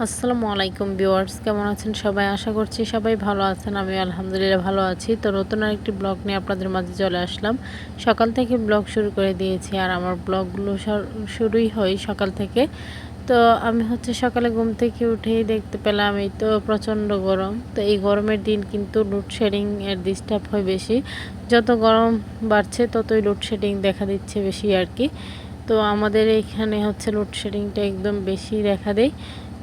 আসসালামু আলাইকুম ভিউয়ার্স, কেমন আছেন সবাই? আশা করছি সবাই ভালো আছেন। আমি আলহামদুলিল্লাহ ভালো আছি। তো নতুন আরেকটি ব্লগ নিয়ে আপনাদের মাঝে চলে আসলাম। সকাল থেকে ব্লগ শুরু করে দিয়েছি, আর আমার ব্লগগুলো শুরুই হয় সকাল থেকে। তো আমি সকালে ঘুম থেকে উঠেই দেখতে পেলাম এই তো প্রচণ্ড গরম। তো এই গরমের দিন কিন্তু লোডশেডিং এর ডিস্টার্ব হয় বেশি। যত গরম বাড়ছে ততই লোডশেডিং দেখা দিচ্ছে বেশি আর কি। তো আমাদের এইখানে লোডশেডিংটা একদম বেশি দেখা দেয়।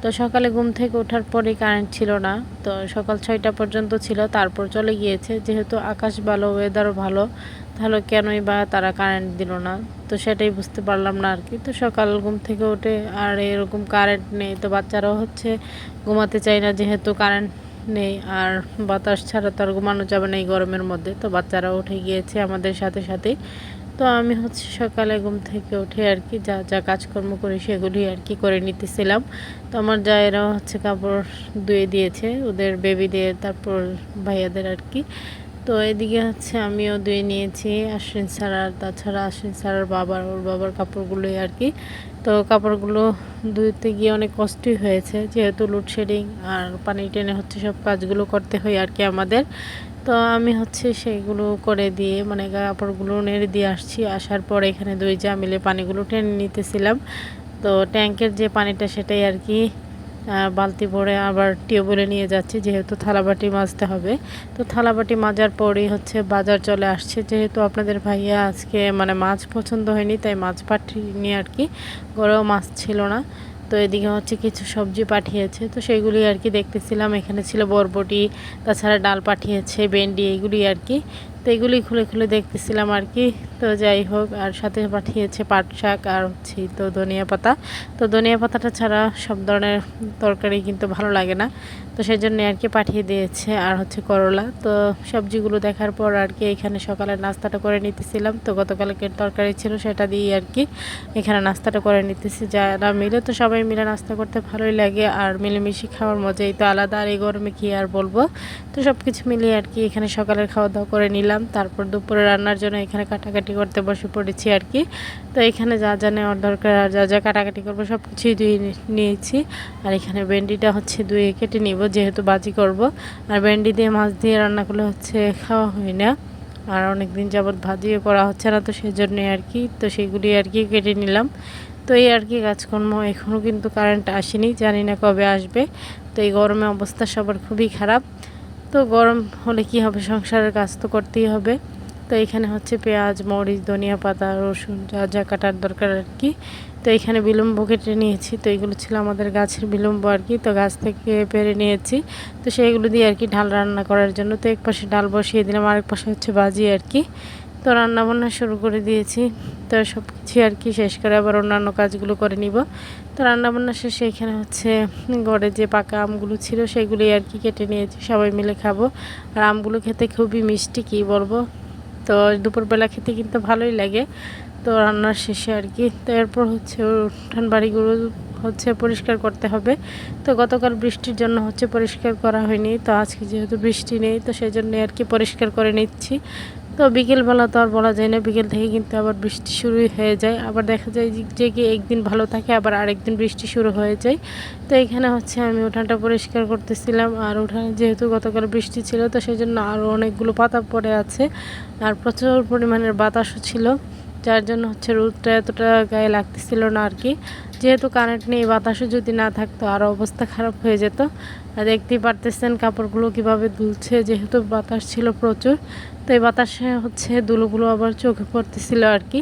তো সকালে ঘুম থেকে ওঠার পরে কারেন্ট ছিল না। তো সকাল 6টা পর্যন্ত ছিল, তারপর চলে গিয়েছে। যেহেতু আকাশ ভালো, ওয়েদারও ভালো, তাহলে কেনই বা তারা কারেন্ট দিল না, তো সেটাই বুঝতে পারলাম না আর কি। তো সকাল ঘুম থেকে উঠে আর এরকম কারেন্ট নেই, তো বাচ্চারাও ঘুমাতে চায় না, যেহেতু কারেন্ট নেই। আর বাতাস ছাড়া তো আর ঘুমানো যাবে না এই গরমের মধ্যে। তো বাচ্চারা উঠে গিয়েছে আমাদের সাথে সাথে। তো আমি সকালে ঘুম থেকে উঠে আর কি যা যা কাজকর্ম করি সেগুলি আর কি করে নিতেছিলাম। তো আমার জায়েরাও কাপড় ধুয়ে দিয়েছে ওদের বেবি দিয়ে, তারপর ভাইয়াদের আর কি। তো এদিকে আমিও ধুয়ে নিয়েছি আশ্বিন ছাড়ার, তাছাড়া আশ্বিন ছাড়ার ওর বাবার কাপড়গুলোই আর কি। তো কাপড়গুলো ধুতে গিয়ে অনেক কষ্টই হয়েছে, যেহেতু লোডশেডিং আর পানি টেনে সব কাজগুলো করতে হয় আর কি আমাদের। তো আমি সেইগুলো করে দিয়ে মানে কাপড়গুলো নেড়ে দিয়ে আসছি। আসার পর এখানে 2 জা মিলে পানিগুলো টেনে নিতেছিলাম। তো ট্যাঙ্কের যে পানিটা সেটাই আর কি বালতি ভরে আবার টিউবওয়েলে নিয়ে যাচ্ছি, যেহেতু থালাবাটি মাজতে হবে। তো থালাবাটি মাজার পরেই বাজার চলে আসছে, যেহেতু আপনাদের ভাইয়া আজকে মানে মাছ পছন্দ হয়নি, তাই মাছ পাঠিয়ে আর কি। ঘরেও মাছ ছিল না। তো এদিকে কিছু সবজি পাঠিয়েছে, তো সেগুলি আর কি দেখতেছিলাম। এখানে ছিল বরবটি, তাছাড়া ডাল পাঠিয়েছে, ভেন্ডি, এগুলি আর কি। তো এগুলি খুলে খুলে দেখতেছিলাম আর কি। তো যাই হোক, আর সাথে পাঠিয়েছে পাট শাক আর তো ধনিয়া পাতা। তো ধনিয়া পাতাটা ছাড়া সব ধরনের তরকারি কিন্তু ভালো লাগে না, তো সেই জন্য আর কি পাঠিয়ে দিয়েছে। আর করলা। তো সবজিগুলো দেখার পর আর কি এখানে সকালের নাস্তাটা করে নিতেছিলাম। তো গতকালকের তরকারি ছিল সেটা দিয়ে আর কি এখানে নাস্তাটা করে নিতেছি যারা মিলে। তো সবাই মিলে নাস্তা করতে ভালোই লাগে, আর মিলেমিশে খাওয়ার মজাই তো আলাদা। আর এই গরমে কি আর বলবো। তো সব কিছু মিলিয়ে আর কি এখানে সকালের খাওয়া দাওয়া করে নিলাম। তারপর দুপুরে রান্নার জন্য এখানে কাটাকাটি করতে বসে পড়েছি আর কি। তো এখানে যা যা নেওয়ার দরকার আর যা যা কাটাকাটি করবো সব কিছুই ধুয়ে নিয়েছি। আর এখানে ভেন্ডিটা ধুয়ে কেটে নিব, যেহেতু ভাজি করব। আর ভেন্ডি দিয়ে মাছ দিয়ে রান্না করলে খাওয়া হয় না, আর অনেক দিন যাবৎ ভাজিও করা হচ্ছে না, তো সেই জন্যই আর কি। তো সেগুলি আর কি কেটে নিলাম। তো এই আর কি কাজকর্ম। এখনও কিন্তু কারেন্ট আসেনি, জানি না কবে আসবে। তো এই গরমে অবস্থা সবার খুবই খারাপ। তো গরম হলে কি হবে, সংসারের কাজ তো করতেই হবে। তো এখানে পেঁয়াজ, মরিচ, ধনিয়া পাতা, রসুন যা যা কাটার দরকার আর কি। তো এখানে বিলম্ব কেটে নিয়েছি। তো এগুলো ছিল আমাদের গাছের বিলম্ব আর কি, তো গাছ থেকে পেরে নিয়েছি। তো সেইগুলো দিয়ে আর কি ডাল রান্না করার জন্য। তো এক পাশে ডাল বসিয়ে দিলাম, আরেক পাশে ভাজি আর কি। তো রান্না বান্না শুরু করে দিয়েছি। তো সব কিছু আর কি শেষ করে আবার অন্যান্য কাজগুলো করে নিব। তো রান্নাবান্না শেষে এখানে ঘরে যে পাকা আমগুলো ছিল সেগুলি আর কি কেটে নিয়েছি, সবাই মিলে খাবো। আর আমগুলো খেতে খুবই মিষ্টি, কী বলবো। তো দুপুরবেলা খেতে কিন্তু ভালোই লাগে। তো রান্নার শেষে আর কি। তো এরপর উঠান বাড়িগুলো পরিষ্কার করতে হবে। তো গতকাল বৃষ্টির জন্য পরিষ্কার করা হয়নি, তো আজকে যেহেতু বৃষ্টি নেই, তো সেই জন্য আর কি পরিষ্কার করে নিচ্ছি। তো বিকেলবেলা তো আর বলা যায় না, বিকেল থেকে কিন্তু আবার বৃষ্টি শুরুই হয়ে যায়। আবার দেখা যায় যে কি একদিন ভালো থাকে, আবার আরেকদিন বৃষ্টি শুরু হয়ে যায়। তো এখানে আমি উঠানটা পরিষ্কার করতেছিলাম। আর উঠানে যেহেতু গতকাল বৃষ্টি ছিল, তো সেই জন্য আরও অনেকগুলো পাতা পড়ে আছে, আর প্রচুর পরিমাণের বাতাসও ছিল, যার জন্য রোদটা এতটা গায়ে লাগতেছিল না আর কি। যেহেতু কারেন্ট নেই, বাতাসও যদি না থাকতো আরও অবস্থা খারাপ হয়ে যেত। আর দেখতেই পারতেছেন কাপড়গুলো কিভাবে দুলছে, যেহেতু বাতাস ছিল প্রচুর। তো এই বাতাসে ধুলোগুলো আবার চোখে পড়তেছিল আর কি।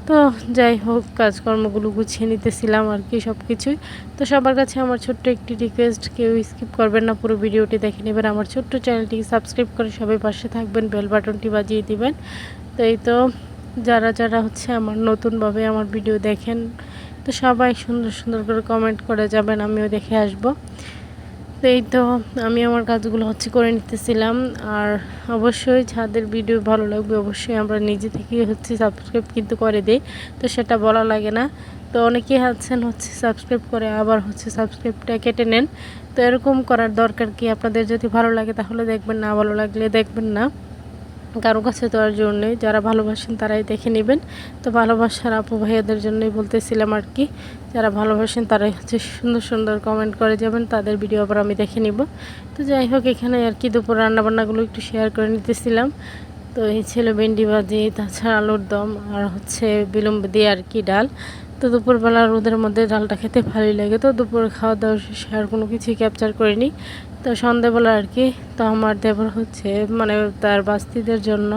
তো যাই হোক, কাজকর্মগুলো গুছিয়ে নিতেছিলাম আর কি সব কিছুই। তো সবার কাছে আমার ছোট্ট একটি রিকোয়েস্ট, কেউ স্কিপ করবেন না, পুরো ভিডিওটি দেখে নেবেন। আমার ছোট্ট চ্যানেলটিকে সাবস্ক্রাইব করে সবাই পাশে থাকবেন, বেল বাটনটি বাজিয়ে দিবেন। তো এই তো যারা যারা আমার নতুনভাবে আমার ভিডিও দেখেন, তো সবাই সুন্দর সুন্দর করে কমেন্ট করে যাবেন, আমিও দেখে আসব। তো এই তো আমি আমার কাজগুলো করে নিতেছিলাম। আর অবশ্যই যাদের ভিডিও ভালো লাগবে অবশ্যই আমরা নিজে থেকেই সাবস্ক্রাইব কিন্তু করে দিই, তো সেটা বলা লাগে না। তো অনেকেই সাবস্ক্রাইব করে আবার সাবস্ক্রাইবটা কেটে নেন। তো এরকম করার দরকার কি? আপনাদের যদি ভালো লাগে তাহলে দেখবেন, না ভালো লাগলে দেখবেন না। কারো কাছে তো আর জোর নেই, যারা ভালোবাসেন তারাই দেখে নেবেন। তো ভালোবাসার আপু ভাইয়াদের জন্যই বলতেছিলাম আর কি, যারা ভালোবাসেন তারাই হচ্ছে সুন্দর সুন্দর কমেন্ট করে যাবেন, তাদের ভিডিও আবার আমি দেখে নিব। তো যাই হোক, এখানে আর কি দুপুর রান্নাবান্নাগুলো একটু শেয়ার করে নিতেছিলাম। তো এই ছিল ভেন্ডি ভাজি, তাছাড়া আলুর দম, আর হচ্ছে বিলম্ব দিয়ে আর কি ডাল। তো দুপুরবেলা রোদের মধ্যে ডালটা খেতে ভালোই লাগে। তো দুপুর খাওয়া দাওয়া শেষে আর কোনো কিছুই ক্যাপচার করিনি। তো সন্ধেবেলা আর কি, তো আমার দেবর হচ্ছে মানে তার বাস্তিদের জন্য,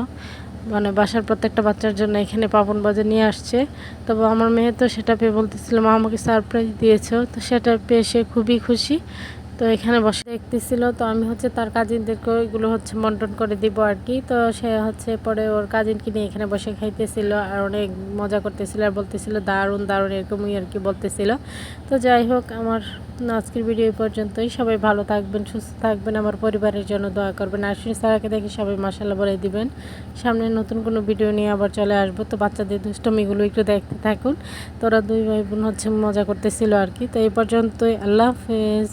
মানে বাসার প্রত্যেকটা বাচ্চার জন্য এখানে পাপন বাজে নিয়ে আসছে। তবে আমার মেয়ে তো সেটা পেয়ে বলতেছিল, মা আমাকে সারপ্রাইজ দিয়েছো। তো সেটা পেয়ে সে খুবই খুশি। তো এখানে বসে দেখতেছিল। তো আমি হচ্ছে তার কাজিনদেরকে এগুলো হচ্ছে বন্টন করে দিব আর কি। তো সে হচ্ছে পরে ওর কাজিনকে নিয়ে এখানে বসে খাইতেছিল আর অনেক মজা করতেছিল আর বলতেছিল দারুণ দারুণ, এরকমই আর কি বলতেছিল। তো যাই হোক, আমার আজকের ভিডিও এই পর্যন্তই। সবাই ভালো থাকবেন, সুস্থ থাকবেন, আমার পরিবারের জন্য দোয়া করবেন। আশ্বিনী সারাকে দেখে সবাই মাশাআল্লাহ বলে দিবেন। সামনে নতুন কোনো ভিডিও নিয়ে আবার চলে আসবো। তো বাচ্চাদের দুষ্টমিগুলো একটু দেখতে থাকুন। তোরা দুই ভাই বোন হচ্ছে মজা করতেছিল আর কি। তো এই পর্যন্তই, আল্লাহ হাফেজ।